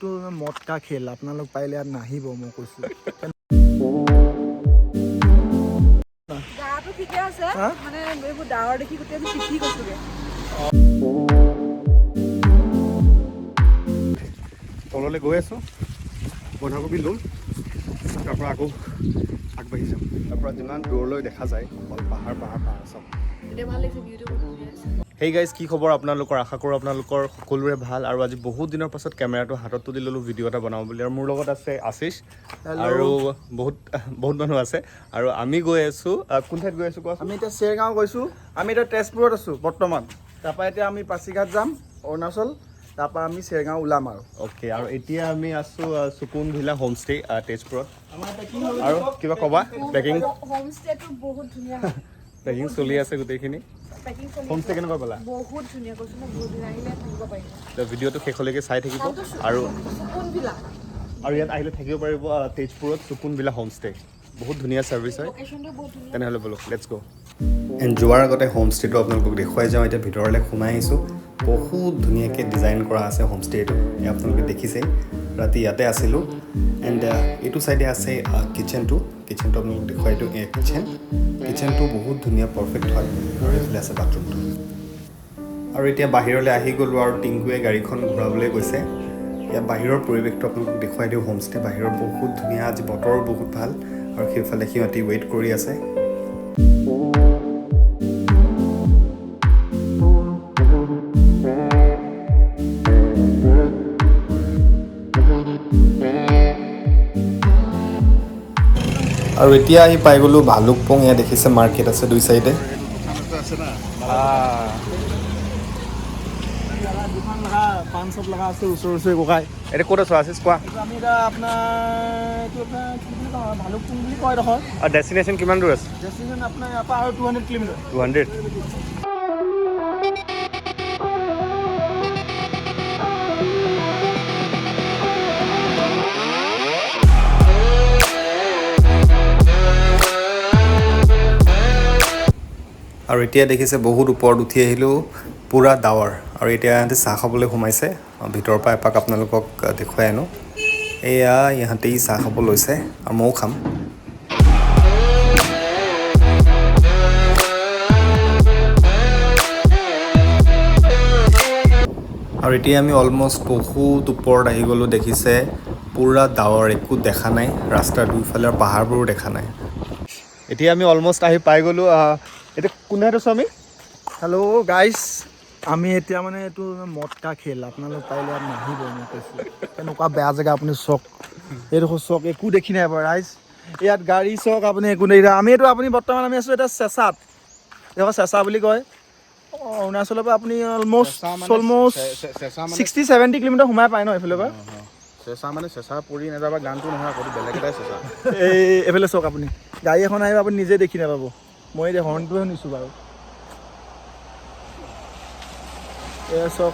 এইটো মদ কা খেল আপোনালোক পাৰিলে ইয়াত নাহিব মই কৈছোঁ গাটো ঠিকে আছে মানে এইবোৰ ডাৱৰ দেখি গোটেই আমি পিঠি গৈছোগে তললৈ গৈ আছোঁ বন্ধাকবি ল'ম তাৰপৰা আকৌ আগবাঢ়ি যাম তাৰপৰা যিমান দূৰলৈ দেখা যায় অকল পাহাৰ পাহাৰ পাহাৰ চাম এতিয়া ভাল লাগিছে ভিউটো হেই গাইজ কি খবৰ আপোনালোকৰ আশা কৰোঁ আপোনালোকৰ সকলোৰে ভাল আৰু আজি বহুত দিনৰ পাছত কেমেৰাটো হাতত তুলি ল'লোঁ ভিডিঅ' এটা বনাওঁ বুলি আৰু মোৰ লগত আছে আশিষ আৰু বহুত মানুহ আছে আৰু আমি গৈ আছোঁ কোন ঠাইত গৈ আছোঁ কোৱা আমি এতিয়া চেৰগাঁও গৈছোঁ আমি এতিয়া তেজপুৰত আছোঁ বৰ্তমান তাৰপৰা এতিয়া আমি পাছিঘাট যাম অৰুণাচল তাৰপৰা আমি চেৰগাঁও ওলাম আৰু অ'কে আৰু এতিয়া আমি আছোঁ সুকুন ভিলা হোমষ্টে তেজপুৰত আমাৰ এতিয়া কি হ'ল আৰু কিবা ক'বা পেকিং হোমষ্টেটো বহুত ধুনীয়া পেকিং চলি আছে গোটেইখিনি পেকিং চলি হোমষ্টে কেনেকুৱা পালা বহুত ধুনীয়া কৈছোঁ ন বহুত ধুনীয়া আহিলে থাকিব পাৰিব তো ভিডিঅ'টো শেষলৈকে চাই থাকিব আৰু সুকুনভিলা আৰু ইয়াত আহিলে থাকিব পাৰিব তেজপুৰত সুকুন ভিলা হোমষ্টে বহুত ধুনীয়া ছাৰ্ভিচ হয় লোকেশ্যনটো বহুত ধুনীয়া তেনেহ'লে ব'লো লেটছ গ' এণ্ড যোৱাৰ আগতে হোমষ্টেটো আপোনালোকক দেখুৱাই যাওঁ এতিয়া ভিতৰলৈ সোমাই আহিছোঁ বহুত ধুনীয়াকৈ ডিজাইন কৰা আছে হোমষ্টেটো আপোনালোকে দেখিছেই ৰাতি ইয়াতে আছিলোঁ এণ্ড এইটো ছাইডে আছে কিটচেনটো আপোনালোকক দেখুৱাই দিওঁ কিটচেনটো বহুত ধুনীয়া পাৰফেক্ট হয় আৰু এইফালে আছে বাথৰুমটো আৰু এতিয়া বাহিৰলৈ আহি গ'লোঁ আৰু টিংকুৱে গাড়ীখন ঘূৰাবলৈ গৈছে ইয়াৰ বাহিৰৰ পৰিৱেশটো আপোনালোকক দেখুৱাই দিওঁ হোমষ্টে বাহিৰৰ বহুত ধুনীয়া আজি বতৰো বহুত ভাল আৰু সেইফালে সিহঁতি ৱেইট কৰি আছে আৰু এতিয়া আহি পাই গ'লোঁ ভালুকপুং ইয়াত দেখিছে মাৰ্কেট আছে দুই চাইডে দোকান লগা পাণ শ্বপ লগা আছে ওচৰে ওচৰে ককাই এতিয়া ক'ত আছোঁ আশিষ কোৱা আমি এতিয়া আপোনাৰ এইটো আপোনাৰ কি বুলি কওঁ ভালুকপুং বুলি কয় ডোখৰ আৰু ডেষ্টিনেশ্যন কিমান দূৰ আছে ডেষ্টিনেশ্যন আপোনাৰ ইয়াৰ পৰা আৰু 200 কিলোমিটাৰ 200 আৰু এতিয়া দেখিছে বহুত ওপৰত উঠি আহিলোঁ পূৰা ডাৱৰ আৰু এতিয়া ইহঁতে চাহ খাবলৈ সোমাইছে ভিতৰৰ পৰা এপাক আপোনালোকক দেখুৱাই আনো এয়া ইহঁতেই চাহ খাব লৈছে আৰু ময়ো খাম আৰু এতিয়া আমি অলমষ্ট বহুত ওপৰত আহি গ'লোঁ দেখিছে পূৰা ডাৱৰ একো দেখা নাই ৰাস্তাৰ দুইফালে পাহাৰবোৰো দেখা নাই এতিয়া আমি অলমষ্ট আহি পাই গ'লোঁ এতিয়া কোনে আছোঁ আমি হেল্ল' গাইজ আমি এতিয়া মানে এইটো মদ কা খেল আপোনালোক পাৰিলে ইয়াত নাহিব মই কৈছোঁ কেনেকুৱা বেয়া জেগা আপুনি চাওক এইডোখৰ চাওক একো দেখি নাই বাৰু ৰাইজ ইয়াত গাড়ী চাওক আপুনি একো দেখি নাই আমিতো আপুনি বৰ্তমান আমি আছোঁ এতিয়া চেঁচাত এইডোখৰ চেঁচা বুলি কয় অৰুণাচলৰ পৰা আপুনি অলমষ্ট 60-70 কিলোমিটাৰ সোমাই পায় ন এইফালৰ পৰা চেঁচা মানে চেঁচা পৰি নাযাবা গানটো নহয় আকৌ বেলেগ এটাই চেঁচা এইফালে চাওক আপুনি গাড়ী এখন আহিব আপুনি নিজে দেখি নাপাব মই এতিয়া হৰ্ণটোহে শুনিছোঁ বাৰু এয়া চব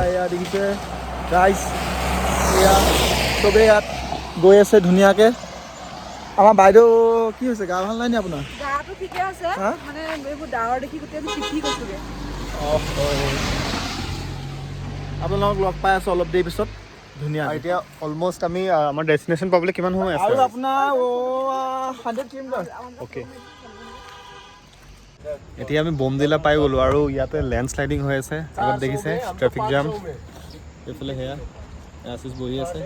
এয়া দেখিছে ৰাইজ এয়া চবেই ইয়াত গৈ আছে ধুনীয়াকৈ আমাৰ বাইদেউ কি হৈছে গা ভাল নাই নি আপোনাৰ গাটো ঠিকে আছে মানে এইবোৰ ডাৱৰ দেখি গোটেই আমি পিঠি গৈছোগে আপোনালোকক লগ পাই আছোঁ অলপ দেৰি পিছত ধুনীয়া এতিয়া অলমষ্ট আমি আমাৰ ডেষ্টিনেশ্যন পাবলৈ কিমান সময় আছে আৰু আপোনাৰ 100 কিলোমিটাৰ অ'কে এতিয়া আমি বমদিলা পাই গ'লোঁ আৰু ইয়াতে লেণ্ডশ্লাইডিং হৈ আছে আগত দেখিছে ট্ৰেফিক জাম এইফালে সেয়া আশিষ বহি আছে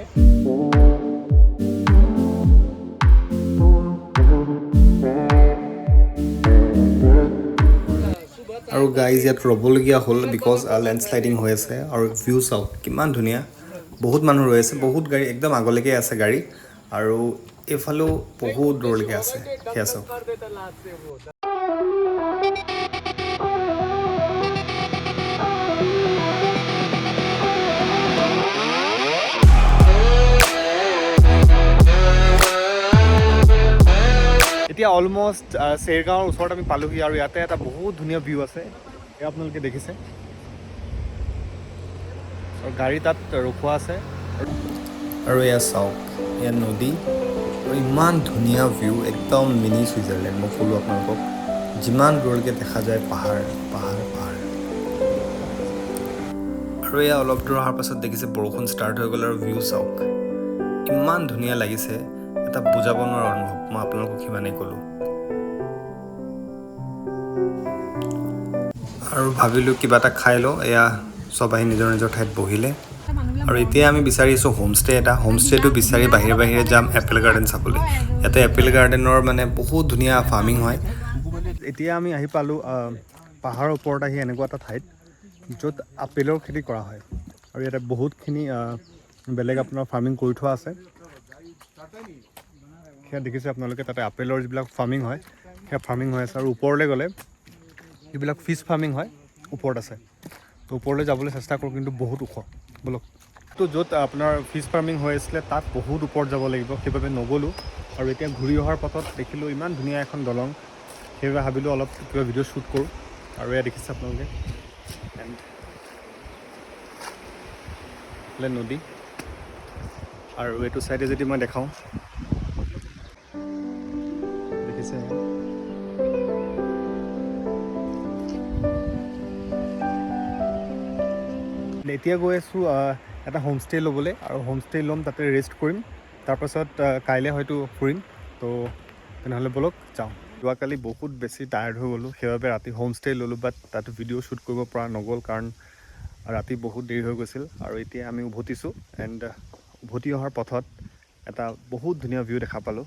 আৰু গাইজ ইয়াত ৰ'বলগীয়া হ'ল বিকজ লেণ্ডশ্লাইডিং হৈ আছে আৰু ভিউ চাওক কিমান ধুনীয়া বহুত মানুহ ৰৈ আছে বহুত গাড়ী একদম আগলৈকে আছে গাড়ী আৰু এইফালেও বহুত দূৰলৈকে আছে সেয়া চাওক এতিয়া অলমষ্ট চেৰগাঁৱৰ ওচৰত আমি পালোহি আৰু ইয়াতে এটা বহুত ধুনীয়া ভিউ আছে এয়া আপোনালোকে দেখিছে আৰু গাড়ী তাত ৰখোৱা আছে আৰু এয়া চাওক এয়া নদী আৰু ইমান ধুনীয়া ভিউ একদম মিনি ছুইজাৰলেণ্ড মই ক'লোঁ আপোনালোকক যিমান দূৰলৈকে দেখা যায় পাহাৰ পাহাৰ পাহাৰ আৰু এয়া অলপ দূৰ অহাৰ পাছত দেখিছে বৰষুণ ষ্টাৰ্ট হৈ গ'ল আৰু ভিউ চাওক ইমান ধুনীয়া লাগিছে এটা বুজাব নোৱাৰা অনুভৱ মই আপোনালোকক সিমানেই ক'লোঁ আৰু ভাবিলোঁ কিবা এটা খাই লওঁ এয়া চব আহি নিজৰ নিজৰ ঠাইত বহিলে আৰু এতিয়া আমি বিচাৰি আছোঁ হোমষ্টে এটা হোমষ্টেটো বিচাৰি বাহিৰে যাম এপল গাৰ্ডেন চাবলৈ ইয়াতে এপল গাৰ্ডেনৰ মানে বহুত ধুনীয়া ফাৰ্মিং হয় এতিয়া আমি আহি পালোঁ পাহাৰৰ ওপৰত আহি এনেকুৱা এটা ঠাইত য'ত আপেলৰ খেতি কৰা হয় আৰু ইয়াতে বহুতখিনি বেলেগ আপোনাৰ ফাৰ্মিং কৰি থোৱা আছে সেয়া দেখিছে আপোনালোকে তাতে আপেলৰ যিবিলাক ফাৰ্মিং হয় সেয়া ফাৰ্মিং হৈ আছে আৰু ওপৰলৈ গ'লে যিবিলাক ফিছ ফাৰ্মিং হয় ওপৰত আছে তো ওপৰলৈ যাবলৈ চেষ্টা কৰোঁ কিন্তু বহুত ওখ ব'লক তো য'ত আপোনাৰ ফিছ ফাৰ্মিং হৈ আছিলে তাত বহুত ওপৰত যাব লাগিব সেইবাবে নগ'লোঁ আৰু এতিয়া ঘূৰি অহাৰ পথত দেখিলোঁ ইমান ধুনীয়া এখন দলং সেইবাবে ভাবিলোঁ অলপ কিবা ভিডিঅ' শ্বুট কৰোঁ আৰু এয়া দেখিছে আপোনালোকে এণ্ড নদী আৰু এইটো চাইডে যদি মই দেখাওঁ দেখিছে এতিয়া গৈ আছোঁ এটা হোমষ্টে ল'বলৈ আৰু হোমষ্টে ল'ম তাতে ৰেষ্ট কৰিম তাৰপাছত কাইলৈ হয়তো ফুৰিম তো তেনেহ'লে ব'লক যাওঁ যোৱাকালি বহুত বেছি টায়াৰ্ড হৈ গ'লোঁ সেইবাবে ৰাতি হোমষ্টে ল'লোঁ বাট তাত ভিডিঅ' শ্বুট কৰিব পৰা নগ'ল কাৰণ ৰাতি বহুত দেৰি হৈ গৈছিল আৰু এতিয়া আমি উভতিছোঁ এণ্ড উভতি অহাৰ পথত এটা বহুত ধুনীয়া ভিউ দেখা পালোঁ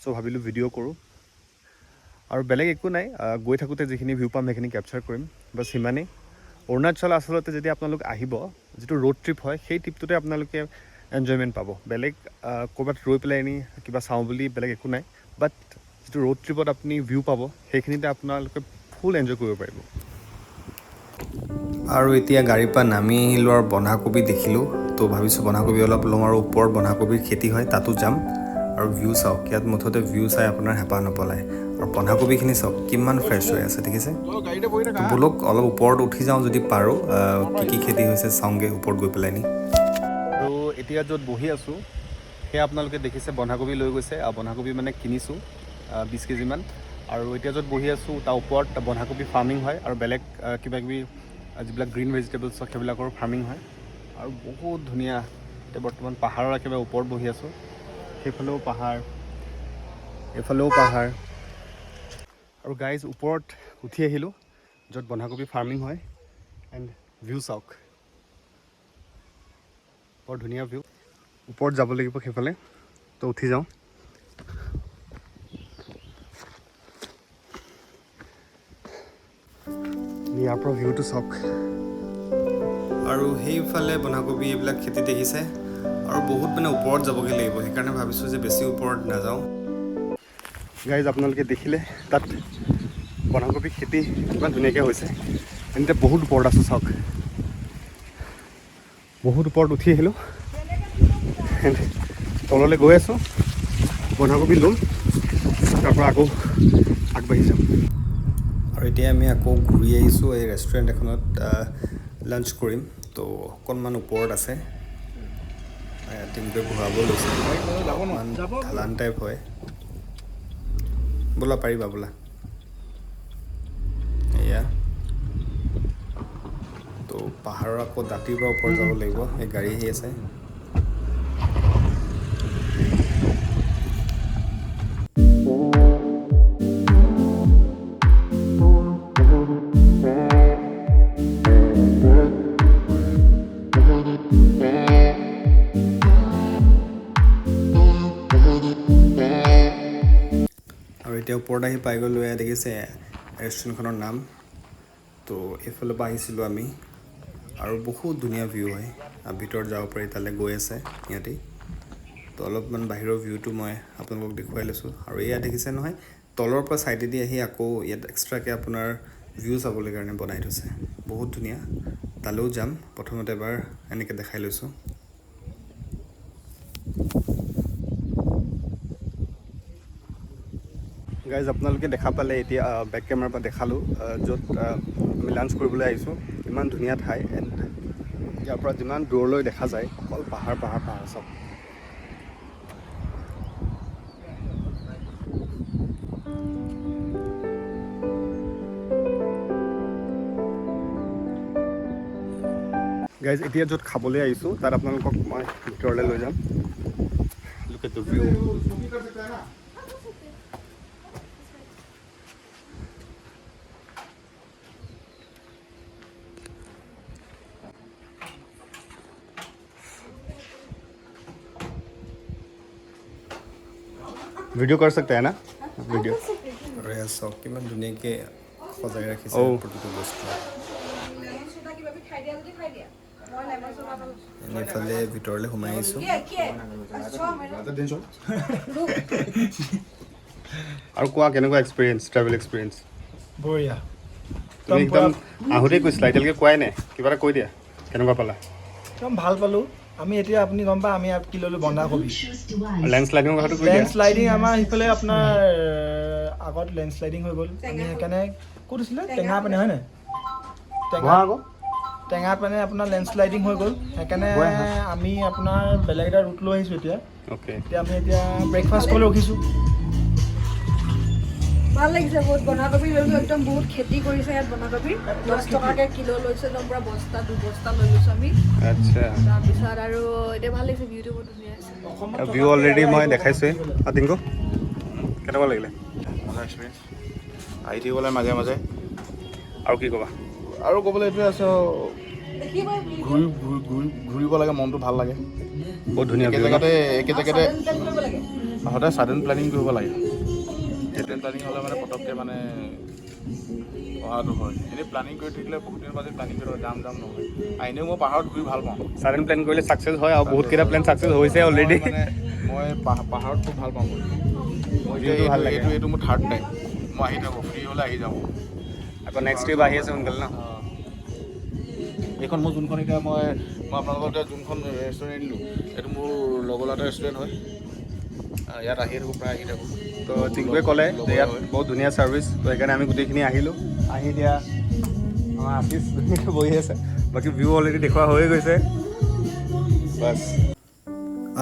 চ' ভাবিলোঁ ভিডিঅ' কৰোঁ আৰু বেলেগ একো নাই গৈ থাকোঁতে যিখিনি ভিউ পাম সেইখিনি কেপচাৰ কৰিম বাছ সিমানেই অৰুণাচল আচলতে যদি আপোনালোক আহিব যিটো ৰোড ট্ৰিপ হয় সেই ট্ৰিপটোতে আপোনালোকে এনজয়মেণ্ট পাব বেলেগ ক'ৰবাত ৰৈ পেলাই এনে কিবা চাওঁ বুলি বেলেগ একো নাই বাট যিটো ৰোড ট্ৰিপত আপুনি ভিউ পাব সেইখিনিতে আপোনালোকে ফুল এনজয় কৰিব পাৰিব আৰু এতিয়া গাড়ীৰ পৰা নামি আহিলোঁ আৰু বন্ধাকবি দেখিলোঁ তো ভাবিছোঁ বন্ধাকবি অলপ ল'ম আৰু ওপৰত বন্ধাকবিৰ খেতি হয় তাতো যাম আৰু ভিউ চাওক ইয়াত মুঠতে ভিউ চাই আপোনাৰ হেঁপাহ নপলায় আৰু বন্ধাকবিখিনি চাওক কিমান ফ্ৰেছ হৈ আছে দেখিছে ব'লক অলপ ওপৰত উঠি যাওঁ যদি পাৰোঁ কি খেতি হৈছে চাওঁগৈ ওপৰত গৈ পেলাই নি আৰু এতিয়া য'ত বহি আছোঁ সেয়া আপোনালোকে দেখিছে বন্ধাকবি লৈ গৈছে বন্ধাকবি মানে কিনিছোঁ 20 কেজিমান আৰু এতিয়া য'ত বহি আছোঁ তাৰ ওপৰত বন্ধাকবি ফাৰ্মিং হয় আৰু বেলেগ কিবাকিবি যিবিলাক গ্ৰীণ ভেজিটেবলছ হয় সেইবিলাকৰ ফাৰ্মিং হয় আৰু বহুত ধুনীয়া এতিয়া বৰ্তমান পাহাৰৰ একেবাৰে ওপৰত বহি আছোঁ সেইফালেও পাহাৰ এইফালেও পাহাৰ আৰু গাইজ ওপৰত উঠি আহিলোঁ য'ত বন্ধাকবি ফাৰ্মিং হয় এণ্ড ভিউ চাওক বৰ ধুনীয়া ভিউ ওপৰত যাব লাগিব সেইফালে তো উঠি যাওঁ ইয়াৰ পৰা ভিউটো চাওক আৰু সেইফালে বন্ধাকবি এইবিলাক খেতি দেখিছে আৰু বহুত মানে ওপৰত যাবগৈ লাগিব সেইকাৰণে ভাবিছোঁ যে বেছি ওপৰত নাযাওঁ গাইজ আপোনালোকে দেখিলে তাত বন্ধাকবি খেতি ইমান ধুনীয়াকৈ হৈছে তেন্তে বহুত ওপৰত আছোঁ চাওক বহুত ওপৰত উঠি আহিলোঁ তললৈ গৈ আছোঁ বন্ধাকবি ল'ম তাৰপৰা আকৌ আগবাঢ়ি যাম আৰু এতিয়া আমি আকৌ ঘূৰি আহিছোঁ এই ৰেষ্টুৰেণ্ট এখনত লাঞ্চ কৰিম তো অকণমান ওপৰত আছে টিমটোৱে ঘূৰাব লৈছে অকণমান ঢালান টাইপ হয় বোলা পাৰিবা বোলা এয়া তো পাহাৰৰ আকৌ দাঁতিৰ পৰা ওপৰত যাব লাগিব এই গাড়ী আহি আছে এতিয়া ওপৰত আহি পাই গ'লোঁ এয়া দেখিছে ৰেষ্টুৰেণ্টখনৰ নাম তো এইফালৰ পৰা আহিছিলোঁ আমি আৰু বহুত ধুনীয়া ভিউ হয় ভিতৰত যাব পাৰি তালৈ গৈ আছে ইয়াতেই তো অলপমান বাহিৰৰ ভিউটো মই আপোনালোকক দেখুৱাই লৈছোঁ আৰু এয়া দেখিছে নহয় তলৰ পৰা ছাইডেদি আহি আকৌ ইয়াত এক্সট্ৰাকৈ আপোনাৰ ভিউ চাবলৈ কাৰণে বনাই থৈছে বহুত ধুনীয়া তালৈও যাম প্ৰথমতে এবাৰ এনেকৈ দেখাই লৈছোঁ গাইজ আপোনালোকে দেখা পালে এতিয়া বেক কেমেৰাৰ পৰা দেখালোঁ য'ত আমি লাঞ্চ কৰিবলৈ আহিছোঁ ইমান ধুনীয়া ঠাই এণ্ড ইয়াৰ পৰা যিমান দূৰলৈ দেখা যায় অকল পাহাৰ পাহাৰ পাহাৰ চব গাইজ এতিয়া য'ত খাবলৈ আহিছোঁ তাত আপোনালোকক মই ভিতৰলৈ লৈ যাম look at the view video' कर सकते हैं ना ভিডিঅ' আৰু চাওক কিমান ধুনীয়াকৈ সজাই ৰাখিছে প্ৰতিটো বস্তু এইফালে ভিতৰলৈ সোমাই আহিছোঁ আৰু কোৱা কেনেকুৱা এক্সপিৰিয়েঞ্চ ট্ৰেভেল এক্সপিৰিয়েঞ্চ বঢ়িয়া তুমি একদম আহোঁতেই কৈছিলা এতিয়ালৈকে কোৱাই নাই কিবা এটা কৈ দিয়া কেনেকুৱা পালা একদম ভাল পালোঁ আমি এতিয়া আপুনি গম পায় আমি ইয়াত কি ল'লোঁ বন্ধাকবি লেণ্ডশ্লাইডিঙৰ কথাটো কৈ দিয়া লেণ্ডশ্লাইডিং আমাৰ সিফালে আপোনাৰ আগত লেণ্ডশ্লাইডিং হৈ গ'ল আমি সেইকাৰণে ক'ত আছিলে টেঙা পানী হয় নাই টেঙা পানী আপোনাৰ লেণ্ডশ্লাইডিং হৈ গ'ল সেইকাৰণে আমি আপোনাৰ বেলেগ এটা ৰুট লৈ আহিছোঁ এতিয়া এতিয়া আমি এতিয়া ব্ৰেকফাষ্ট কৰি ৰখিছোঁ ভাল লাগিছে বহুত বন্ধাকবি লৈছোঁ একদম বহুত খেতি কৰিছে ইয়াত বন্ধাকবি 10 টকাকৈ কিলো লৈছোঁ একদম পুৰা বস্তা 2 বস্তা লৈ লৈছোঁ আমি আচ্ছা তাৰপিছত আৰু এতিয়া ভাল লাগিছে ভিউটো বহুত ধুনীয়া আছে ভিউ অলৰেডি মই দেখাইছোঁৱেই টিংকু কেনেকুৱা লাগিলে এক্সপিৰিয়েঞ্চ আহি থাকিবলৈ মাজে মাজে আৰু কি ক'বা আৰু ক'বলৈ এইটোৱে আছে ঘূৰিব লাগে মনটো ভাল লাগে বহুত ধুনীয়া একে জেগাতে সদায় ছাডেন প্লেনিং কৰিব লাগে ছাডেন প্লেনিং হ'লে মানে পটককৈ মানে অহাটো হয় এনেই প্লেনিং কৰি থাকিলে বহুত দিনৰ পাছত প্লেনিং কৰিব যাম নহয় এনেও মই পাহাৰত ঘূৰি ভাল পাওঁ ছাডেন প্লেন কৰিলে ছাকচেছ হয় আৰু বহুতকেইটা প্লেন ছাকচেছ হৈছে অলৰেডি মানে মই পাহাৰত খুব ভাল পাওঁ মই ভাল লাগে এইটো মোৰ থাৰ্ড টাইম মই আহি থাকোঁ ফ্ৰী হ'লে আহি যাওঁ আকৌ নেক্সট ট্ৰিপ আহি আছে সোনকালে ন এইখন মোৰ যোনখন এতিয়া মই আপোনালোকৰ এতিয়া যোনখন ৰেষ্টুৰেণ্ট দিলোঁ এইটো মোৰ লগৰ এটা ৰেষ্টুৰেণ্ট হয় ইয়াত আহি থাকোঁ প্ৰায় আহি থাকোঁ তো টিংকুৱে ক'লে যে ইয়াত বহুত ধুনীয়া ছাৰ্ভিচ তো সেইকাৰণে আমি গোটেইখিনি আহিলোঁ আহি এতিয়া আমাৰ আফিচ ধুনীয়াকৈ বহি আছে বাকী ভিউ অলৰেডি দেখুওৱা হৈ গৈছে বাছ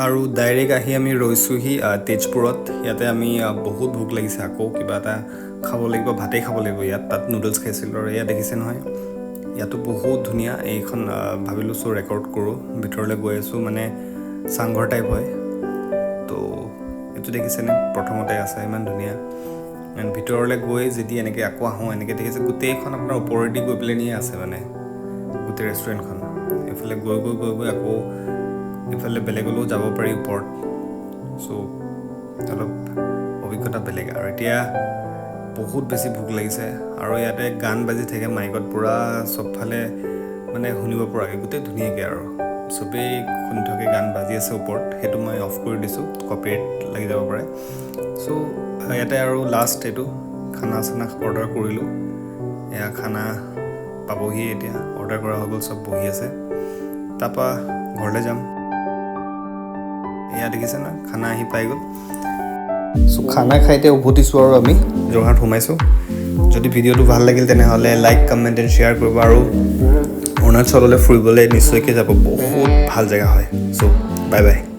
আৰু ডাইৰেক্ট আহি আমি ৰৈছোঁহি তেজপুৰত ইয়াতে আমি বহুত ভোক লাগিছে আকৌ কিবা এটা খাব লাগিব ভাতেই খাব লাগিব ইয়াত তাত নুডলছ খাইছিলোঁ আৰু ইয়াত দেখিছে নহয় ইয়াতো বহুত ধুনীয়া এইখন ভাবিলোঁ চ' ৰেকৰ্ড কৰোঁ ভিতৰলৈ গৈ আছোঁ মানে চাংঘৰ টাইপ হয় তো এইটো দেখিছেনে প্ৰথমতে আছে ইমান ধুনীয়া এণ্ড ভিতৰলৈ গৈ যদি এনেকৈ আকৌ আহোঁ এনেকৈ দেখিছে গোটেইখন আপোনাৰ ওপৰেদি গৈ পেলাই নিয়ে আছে মানে গোটেই ৰেষ্টুৰেণ্টখন এইফালে গৈ আকৌ এইফালে বেলেগলৈও যাব পাৰি ওপৰত চ' অলপ অভিজ্ঞতা বেলেগ আৰু এতিয়া বহুত বেছি ভোক লাগিছে আৰু ইয়াতে গান বাজি থাকে মাইকত পূৰা চবফালে মানে শুনিব পৰাকৈ গোটেই ধুনীয়াকৈ আৰু চবেই শুনি থাকে গান বাজি আছে ওপৰত সেইটো মই অফ কৰি দিছোঁ কপিৰাইট লাগি যাব পাৰে চ' ইয়াতে আৰু লাষ্ট এইটো খানা চানা অৰ্ডাৰ কৰিলোঁ এয়া খানা পাবহি এতিয়া অৰ্ডাৰ কৰা হৈ গ'ল চব বহি আছে তাৰপৰা ঘৰলৈ যাম এয়া দেখিছে না খানা আহি পাই গ'ল চ' খানা খাই এতিয়া উভতিছোঁ আৰু আমি যোৰহাট সোমাইছোঁ যদি ভিডিঅ'টো ভাল লাগিল তেনেহ'লে লাইক কমেণ্ট এণ্ড শ্বেয়াৰ কৰিব আৰু অৰুণাচললৈ ফুৰিবলৈ নিশ্চয়কৈ যাব বহুত ভাল জেগা হয় চ' বাই বাই